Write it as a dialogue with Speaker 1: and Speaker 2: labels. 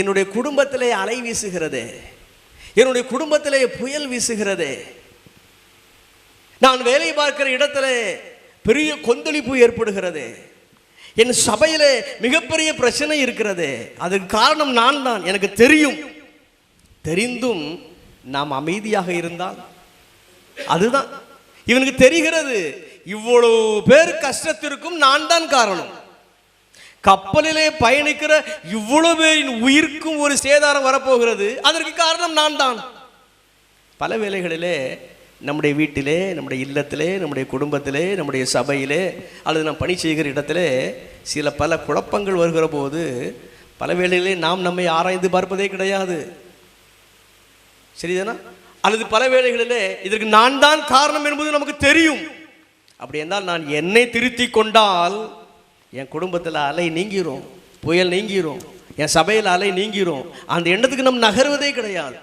Speaker 1: என்னுடைய குடும்பத்திலே அலை வீசுகிறதே, என்னுடைய குடும்பத்திலே புயல் வீசுகிறதே, நான் வேலை பார்க்கிற இடத்துல பெரிய கொந்தளிப்பு ஏற்படுகிறது, என் சபையிலே மிகப்பெரிய பிரச்சனை இருக்கிறது, அதுக்கு காரணம் நான் தான், எனக்கு தெரியும். தெரிந்தும் நாம் அமைதியாக இருந்தால், அதுதான் இவனுக்கு தெரிகிறது, இவ்வளவு பேர் கஷ்டத்திற்கும் நான் தான் காரணம். கப்பலிலே பயணிக்கிற இவ்வளவு பேரின் உயிர்க்கும் ஒரு சேதாரம் வரப்போகிறது, அதற்கு காரணம் நான் தான். பல வேளைகளிலே நம்முடைய வீட்டிலே, நம்முடைய இல்லத்திலே, நம்முடைய குடும்பத்திலே, நம்முடைய சபையிலே அல்லது நாம் பணி செய்கிற இடத்திலே பல குழப்பங்கள் வருகிற போது பல வேளைகளிலே நாம் நம்மை ஆராய்ந்து பார்ப்பதே கிடையாது. சரிதானா? அல்லது பல வேளைகளிலே இதற்கு நான் தான் காரணம் என்பது நமக்கு தெரியும். அப்படி என்றால் நான் என்னை திருத்தி கொண்டால் என் குடும்பத்தில் அலை நீங்கிரும், புயல் நீங்கிரும், என் சபையில் அலை நீங்கிரும். அந்த எண்ணத்துக்கு நம் நகர்வதே கிடையாது.